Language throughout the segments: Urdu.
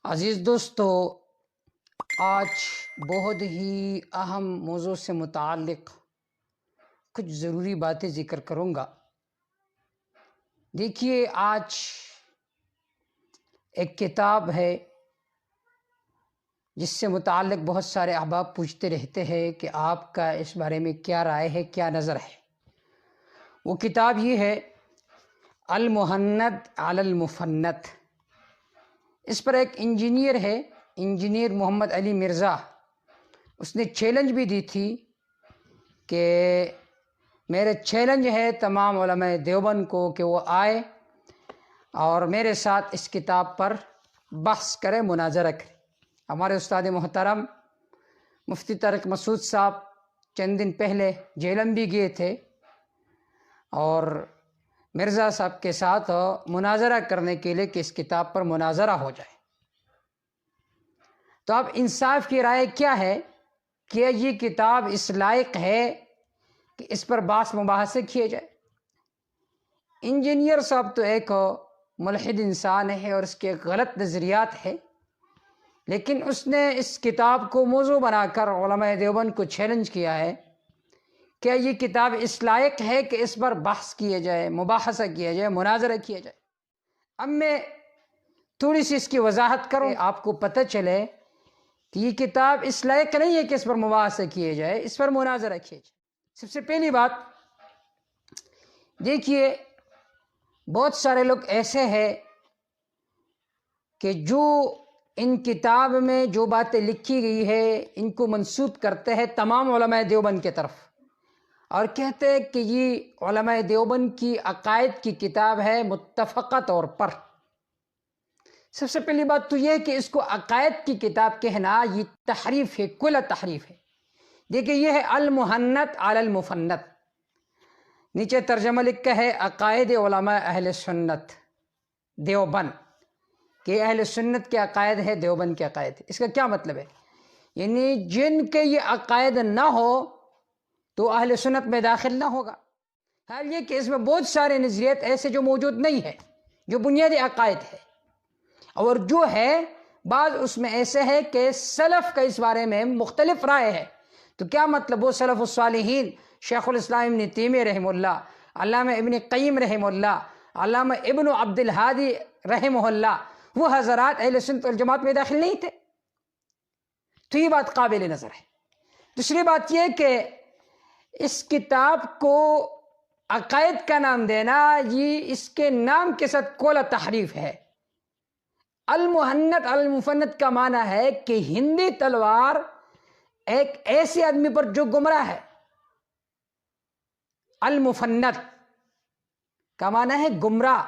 عزیز دوستو، آج بہت ہی اہم موضوع سے متعلق کچھ ضروری باتیں ذکر کروں گا۔ دیکھیے، آج ایک کتاب ہے جس سے متعلق بہت سارے احباب پوچھتے رہتے ہیں کہ آپ کا اس بارے میں کیا رائے ہے، کیا نظر ہے۔ وہ کتاب یہ ہے المہند علی المفند۔ اس پر ایک انجینئر ہے، انجینئر محمد علی مرزا، اس نے چیلنج بھی دی تھی کہ میرے چیلنج ہے تمام علماء دیوبند کو کہ وہ آئے اور میرے ساتھ اس کتاب پر بحث کرے، مناظرہ کرے۔ ہمارے استاد محترم مفتی طارق مسعود صاحب چند دن پہلے جیلم بھی گئے تھے اور مرزا صاحب کے ساتھ مناظرہ کرنے کے لیے کہ اس کتاب پر مناظرہ ہو جائے۔ تو اب انصاف کی رائے کیا ہے کہ یہ کتاب اس لائق ہے کہ اس پر بحث مباحثے کیے جائے۔ انجینئر صاحب تو ایک ملحد انسان ہے اور اس کے غلط نظریات ہیں، لیکن اس نے اس کتاب کو موضوع بنا کر علماء دیوبند کو چیلنج کیا ہے کہ یہ کتاب اس لائق ہے کہ اس پر بحث کیے جائے، مباحثہ کیا جائے، مناظرہ کیا جائے۔ اب میں تھوڑی سی اس کی وضاحت کروں، آپ کو پتہ چلے کہ یہ کتاب اس لائق نہیں ہے کہ اس پر مباحثہ کیے جائے، اس پر مناظرہ کیے جائے۔ سب سے پہلی بات دیکھیے، بہت سارے لوگ ایسے ہیں کہ جو ان کتاب میں جو باتیں لکھی گئی ہے ان کو منسوب کرتے ہیں تمام علماء دیوبند کے طرف، اور کہتے ہیں کہ یہ علماء دیوبند کی عقائد کی کتاب ہے متفقہ طور پر۔ سب سے پہلی بات تو یہ ہے کہ اس کو عقائد کی کتاب کہنا یہ تحریف ہے، کل تحریف ہے۔ دیکھیں، یہ ہے المہند علی المفند، نیچے ترجمہ لکھا ہے عقائد علماء اہل سنت دیوبند، کہ اہل سنت کے عقائد ہے، دیوبند کے عقائد ہے۔ اس کا کیا مطلب ہے؟ یعنی جن کے یہ عقائد نہ ہو تو اہل سنت میں داخل نہ ہوگا۔ حال یہ کہ اس میں بہت سارے نظریات ایسے جو موجود نہیں ہے، جو بنیادی عقائد ہے، اور جو ہے بعض اس میں ایسے ہے کہ سلف کا اس بارے میں مختلف رائے ہے۔ تو کیا مطلب؟ وہ سلف الصالحین، شیخ الاسلام ابن تیمیہ رحمہ اللہ، علامہ ابن قیم رحمہ اللہ، علامہ ابن عبد الہادی رحمہ اللہ، وہ حضرات اہل سنت والجماعت میں داخل نہیں تھے۔ تو یہ بات قابل نظر ہے۔ دوسری بات یہ کہ اس کتاب کو عقائد کا نام دینا یہ اس کے نام کے ساتھ کولا تحریف ہے۔ المہند المفند کا معنی ہے کہ ہندی تلوار ایک ایسے آدمی پر جو گمراہ ہے۔ المفند کا معنی ہے گمراہ،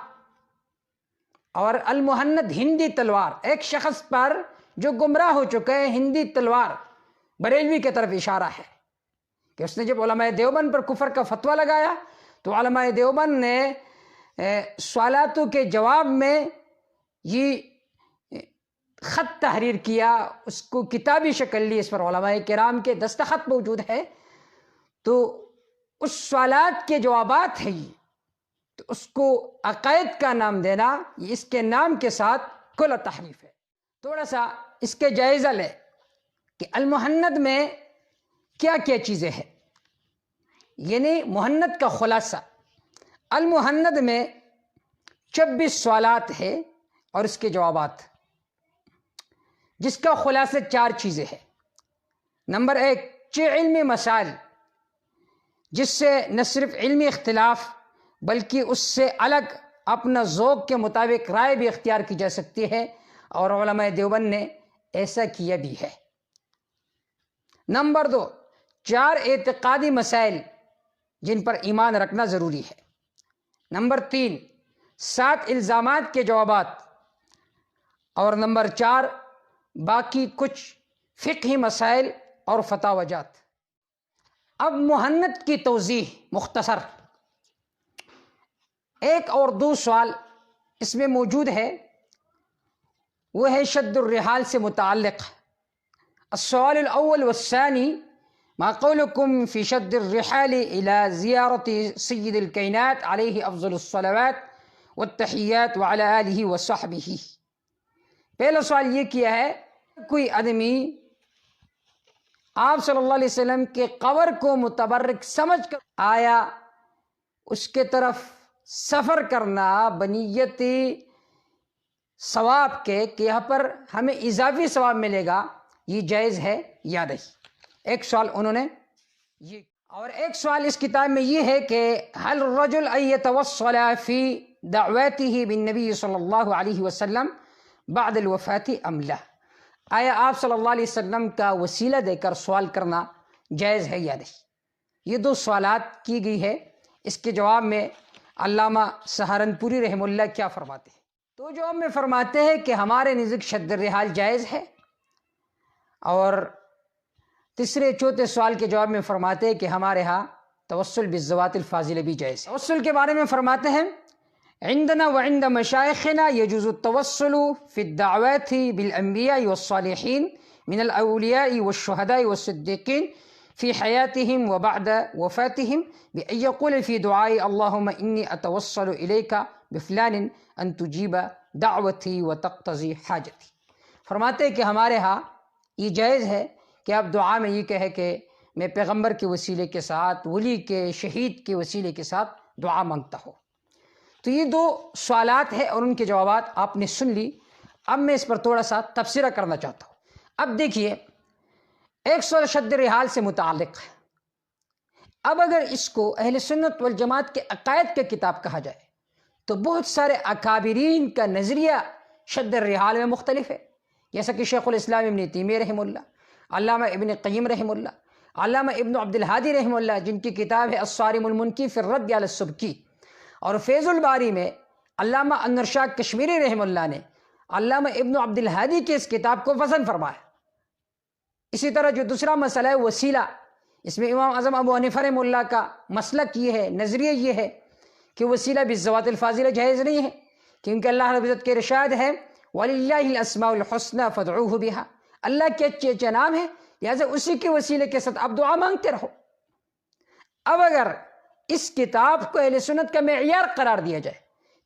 اور المہند ہندی تلوار، ایک شخص پر جو گمراہ ہو چکے ہیں، ہندی تلوار بریلوی کی طرف اشارہ ہے کہ اس نے جب علماء دیوبند پر کفر کا فتویٰ لگایا تو علماء دیوبند نے سوالاتوں کے جواب میں یہ خط تحریر کیا، اس کو کتابی شکل لی، اس پر علماء کرام کے دستخط موجود ہے۔ تو اس سوالات کے جوابات ہیں یہ، تو اس کو عقائد کا نام دینا یہ اس کے نام کے ساتھ کل تحریف ہے۔ تھوڑا سا اس کے جائزہ لے کہ المہند میں کیا کیا چیزیں ہیں، یعنی مہند کا خلاصہ۔ المہند میں 26 سوالات ہیں اور اس کے جوابات، جس کا خلاصہ 4 چیزیں ہیں۔ نمبر 1، 6 علمی مسائل جس سے نہ صرف علمی اختلاف بلکہ اس سے الگ اپنا ذوق کے مطابق رائے بھی اختیار کی جا سکتی ہے، اور علماء دیوبند نے ایسا کیا بھی ہے۔ نمبر 2، 4 اعتقادی مسائل جن پر ایمان رکھنا ضروری ہے۔ نمبر 3، 7 الزامات کے جوابات، اور نمبر 4، باقی کچھ فقہی مسائل اور فتاوی جات۔ اب مہند کی توضیح مختصر، ایک اور 2 سوال اس میں موجود ہے، وہ ہے شد الرحال سے متعلق۔ السؤال الاول والثانی، ما قولكم في شد الرحال الى زيارة سید الکائنات علیہ افضل الصلوات والتحیات وعلى آلہ وصحبہ، پہلا سوال یہ کیا ہے، کوئی آدمی آپ صلی اللہ علیہ وسلم کے قبر کو متبرک سمجھ کر آیا اس کے طرف سفر کرنا بنیت ثواب کے کہ یہاں پر ہمیں اضافی ثواب ملے گا، یہ جائز ہے یا نہیں؟ ایک سوال انہوں نے یہ، اور ایک سوال اس کتاب میں یہ ہے کہ هل الرجل ان يتوصل في دعوته بالنبي صلی اللہ علیہ وسلم بعد الوفاة ام لا؟ آیا آپ صلی اللہ علیہ وسلم کا وسیلہ دے کر سوال کرنا جائز ہے یا نہیں؟ یہ دو سوالات کی گئی ہے۔ اس کے جواب میں علامہ سہارنپوری رحمہ اللہ کیا فرماتے ہیں؟ تو جواب میں فرماتے ہیں کہ ہمارے نزدیک شد الرحال جائز ہے، اور تیسرے چوتھے سوال کے جواب میں فرماتے ہیں کہ ہمارے ہاں توسل بالذوات الفاضلہ بھی جائز ہے۔ توسل کے بارے میں فرماتے ہیں عندنا وعند مشائخنا يجوز التوسل في الدعوات بالانبیاء والصالحین من الاولیاء والشہداء والصدیقین في حياتهم وبعد وفاتهم بأن يقول في دعاء اللهم إني أتوصل إليك بفلان أن تجيب دعوتي وتقتضي حاجتي۔ فرماتے ہیں کہ ہمارے ہاں یہ جائز ہے کہ آپ دعا میں یہ کہے کہ میں پیغمبر کے وسیلے کے ساتھ، ولی کے، شہید کے وسیلے کے ساتھ دعا مانگتا ہوں۔ تو یہ دو سوالات ہیں اور ان کے جوابات آپ نے سن لی۔ اب میں اس پر تھوڑا سا تبصرہ کرنا چاہتا ہوں۔ اب دیکھیے، ایک سوال شد رحال سے متعلق ہے۔ اب اگر اس کو اہل سنت والجماعت کے عقائد کا کتاب کہا جائے تو بہت سارے اکابرین کا نظریہ شد الرحال میں مختلف ہے، جیسا کہ شیخ الاسلام ابن تیمیہ رحمہ اللہ، علامہ ابن قیم رحمہ اللہ، علامہ ابن عبد الہادی رحمہ اللہ، جن کی کتاب ہے الصارم المنکی فی الرد علی السبکی، اور فیض الباری میں علامہ انور شاہ کشمیری رحمہ اللہ نے علامہ ابن عبد الہادی کی اس کتاب کو وزن فرمایا۔ اسی طرح جو دوسرا مسئلہ ہے وسیلہ، اس میں امام اعظم ابو حنیفہ رحمہ اللہ کا مسلک یہ ہے، نظریہ یہ ہے کہ وسیلہ بالذوات الفاضلہ جائز نہیں ہے، کیونکہ اللہ رب العزت کے ارشاد ہے وَلِلَّهِ الْأَسْمَاءُ الْحُسْنَى فَادْعُوهُ بِهَا، اللہ کے اچھے اچھے نام ہیں، لہٰذا اسی کے وسیلے کے ساتھ آپ دعا مانگتے رہو۔ اب اگر اس کتاب کو اہل سنت کا معیار قرار دیا جائے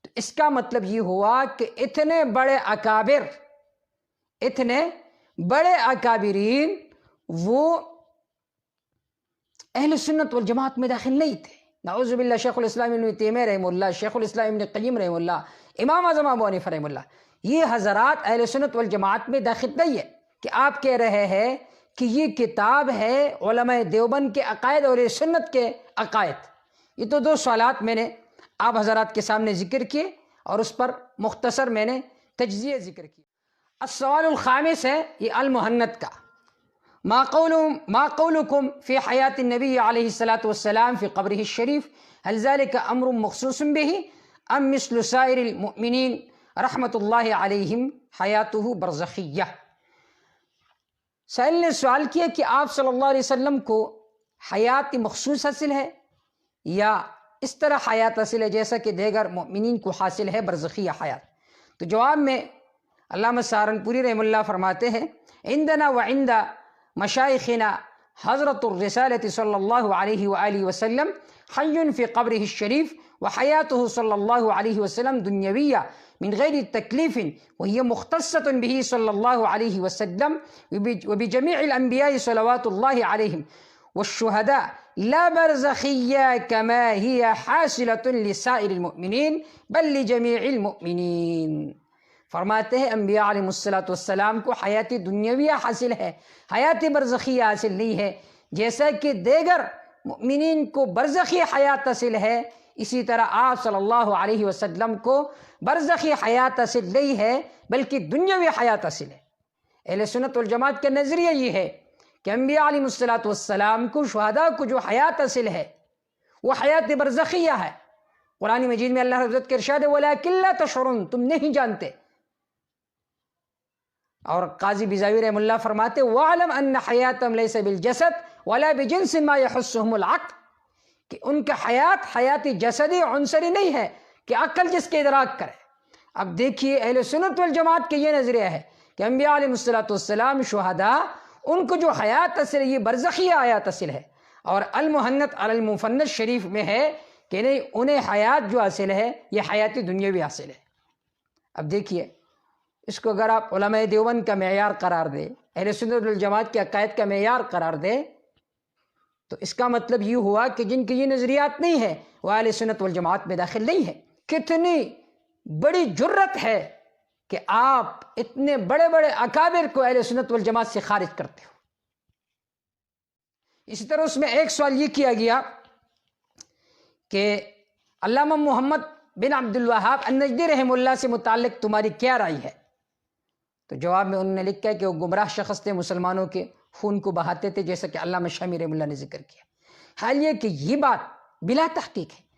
تو اس کا مطلب یہ ہوا کہ اتنے بڑے اکابر، اتنے بڑے اکابرین وہ اہل سنت والجماعت میں داخل نہیں تھے۔ نعوذ باللہ، شیخ الاسلام ابن تیمیہ رحمہ اللہ، شیخ الاسلام ابن قیم رحمہ اللہ، امام اعظم ابو حنیفہ رحمہ اللہ، یہ حضرات اہل سنت والجماعت میں داخل نہیں ہے۔ کہ آپ کہہ رہے ہیں کہ یہ کتاب ہے علماء دیوبند کے عقائد اور سنت کے عقائد۔ یہ تو دو سوالات میں نے آپ حضرات کے سامنے ذکر کیے اور اس پر مختصر میں نے تجزیہ ذکر کیا۔ السوال الخامس ہے یہ المحنت کا، ما قولكم في حیات النبی علیہ الصلاۃ والسلام في قبره الشریف هل ذلك امر مخصوص به ام مثل سائر المؤمنین رحمت اللہ علیہم حیاتہ برزخیہ؟ سائل نے سوال کیا کہ آپ صلی اللہ علیہ وسلم کو حیات مخصوص حاصل ہے یا اس طرح حیات حاصل ہے جیسا کہ دیگر مؤمنین کو حاصل ہے برزخیہ حیات؟ تو جواب میں علامہ سہارنپوری رحمہ اللہ فرماتے ہیں عندنا وعند مشائخنا حضرت الرسالة صلی اللہ علیہ وآلہ وسلم حی فی قبره الشریف وحیاته صلی اللہ علیہ وسلم دنیویہ من غیر تکلیف وهي مختصة به صلی اللہ علیہ وسلم وبجميع الانبیاء صلوات اللہ علیہم والشہداء لا برزخیہ كما هي حاصلة لسائر المؤمنین بل لجميع المؤمنین۔ فرماتے ہیں انبیاء علیہ السلام کو حیات دنیاویہ حاصل ہے، حیات برزخیہ حاصل نہیں ہے۔ جیسا کہ دیگر مؤمنین کو برزخی حیات حاصل ہے، اسی طرح آپ صلی اللہ علیہ وسلم کو برزخی حیات حاصل نہیں ہے بلکہ دنیاوی حیات حاصل ہے۔ اہل سنت والجماعت کا نظریہ یہ ہے کہ انبیاء علیہ السلام کو، شہداء کو جو حیات حاصل ہے وہ حیات برزخیہ ہے۔ قرآن مجید میں اللہ رب العزت کے ارشاد ہے وَلَكِنْ لَا تَشْعُرُونَ، تم نہیں جانتے۔ اور قاضی بیضاوی رحمہ اللہ فرماتے وَاعْلَمْ أَنَّ حَيَاتَهُمْ لَيْسَ بِالْجَسَدِ وَلَا بِجِنْسٍ مَا يَحُسُّهُمُ الْعَقْلُ، کہ ان کا حیات جسدی عنصری نہیں ہے کہ عقل جس کے ادراک کرے۔ اب دیکھیے اہل سنت والجماعت کے یہ نظریہ ہے کہ انبیاء علیہ السلام، شہداء، ان کو جو حیات حاصل ہے یہ برزخیہ حیات حاصل ہے، اور المحنت علی المفنت شریف میں ہے کہ نہیں، انہیں حیات جو حاصل ہے یہ حیات دنیاوی حاصل ہے۔ اب دیکھیے اس کو اگر آپ علماء دیوبند کا معیار قرار دیں، اہل سنت والجماعت کے عقائد کا معیار قرار دیں، تو اس کا مطلب یہ ہوا کہ جن کے یہ نظریات نہیں ہیں وہ اہل سنت والجماعت میں داخل نہیں ہے۔ کتنی بڑی جرت ہے کہ آپ اتنے بڑے بڑے اکابر کو اہل سنت والجماعت سے خارج کرتے ہو۔ اسی طرح اس میں ایک سوال یہ کیا گیا کہ علامہ محمد بن عبد الوہاب النجدی رحمہ اللہ سے متعلق تمہاری کیا رائے ہے؟ تو جواب میں انہوں نے لکھا ہے کہ وہ گمراہ شخص تھے، مسلمانوں کے خون کو بہاتے تھے، جیسا کہ علامہ شامی رحمہ اللہ نے ذکر کیا۔ حال یہ کہ یہ بات بلا تحقیق ہے۔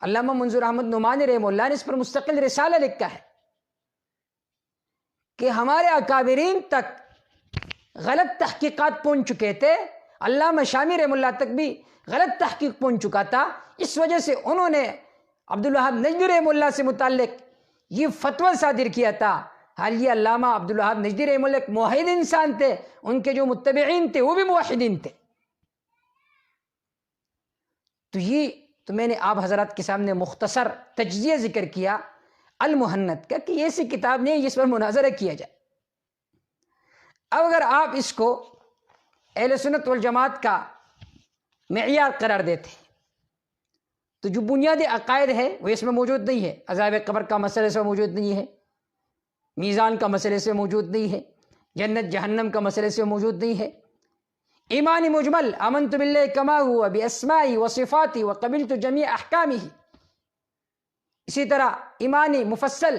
علامہ منظور احمد نعمانی رحمہ اللہ نے اس پر مستقل رسالہ لکھا ہے کہ ہمارے اکابرین تک غلط تحقیقات پہنچ چکے تھے، علامہ شامی رحمہ اللہ تک بھی غلط تحقیق پہنچ چکا تھا، اس وجہ سے انہوں نے عبدالوہاب نجدی رحمہ اللہ سے متعلق یہ فتویٰ صادر کیا تھا۔ حال یہ علامہ عبدالوہاب نجدی رحمہ اللہ ایک موحد انسان تھے، ان کے جو متبعین تھے وہ بھی موحدین تھے۔ تو میں نے آپ حضرات کے سامنے مختصر تجزیہ ذکر کیا المحنت کا، کہ یہ ایسی کتاب نہیں جس پر مناظرہ کیا جائے۔ اب اگر آپ اس کو اہل سنت والجماعت کا معیار قرار دیتے ہیں تو جو بنیادی عقائد ہے وہ اس میں موجود نہیں ہے۔ عذاب قبر کا مسئلہ اس میں موجود نہیں ہے، میزان کا مسئلہ اس میں موجود نہیں ہے، جنت جہنم کا مسئلہ اس میں موجود نہیں ہے۔ ایمان مجمل آمنت باللہ کما ہوا باسمائی و صفاتی و قبلت جمیع احکامہ، اسی طرح ایمان مفصل،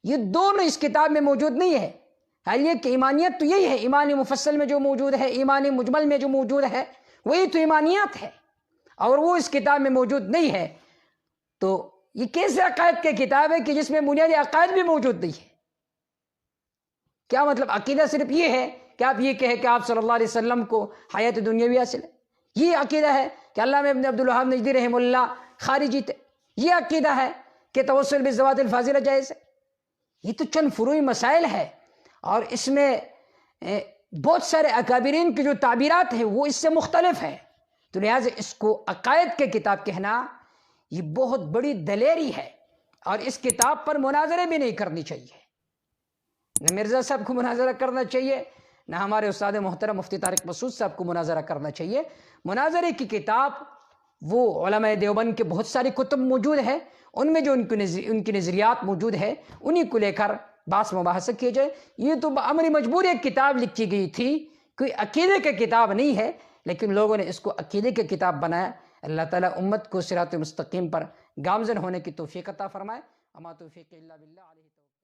یہ دونوں اس کتاب میں موجود نہیں ہے۔ حال یہ کہ ایمانیت تو یہی ہے، ایمان مفصل میں جو موجود ہے، ایمان مجمل میں جو موجود ہے وہی تو ایمانیات ہے، اور وہ اس کتاب میں موجود نہیں ہے۔ تو یہ کیسے عقائد کی کتاب ہے کہ جس میں بنیادی عقائد بھی موجود نہیں ہے؟ کیا مطلب عقیدہ صرف یہ ہے کہ آپ یہ کہیں کہ آپ صلی اللہ علیہ وسلم کو حیات دنیاوی حاصل ہے؟ یہ عقیدہ ہے کہ علامہ ابن عبدالوہاب نجدی رحمہ اللہ خارجی تھے؟ یہ عقیدہ ہے کہ توسل بالذوات الفاضلہ جائز ہے؟ یہ تو چند فروعی مسائل ہے، اور اس میں بہت سارے اکابرین کی جو تعبیرات ہیں وہ اس سے مختلف ہیں۔ تو لہٰذا اس کو عقائد کے کتاب کہنا یہ بہت بڑی دلیری ہے، اور اس کتاب پر مناظرے بھی نہیں کرنی چاہیے۔ نہ مرزا صاحب کو مناظرہ کرنا چاہیے، نہ ہمارے استاد محترم مفتی طارق مسعود صاحب کو مناظرہ کرنا چاہیے۔ مناظرے کی کتاب وہ علماء دیوبند کے بہت ساری کتب موجود ہے، ان میں جو ان کی نظریات موجود ہے انہی کو لے کر بحث مباحثہ کیے جائے۔ یہ تو بامر مجبور ایک کتاب لکھی گئی تھی، کوئی عقیدے کی کتاب نہیں ہے، لیکن لوگوں نے اس کو عقیدے کی کتاب بنایا۔ اللہ تعالیٰ امت کو صراط مستقیم پر گامزن ہونے کی توفیق عطا فرمائے۔ اما توفیق الا باللہ علیہ توکل۔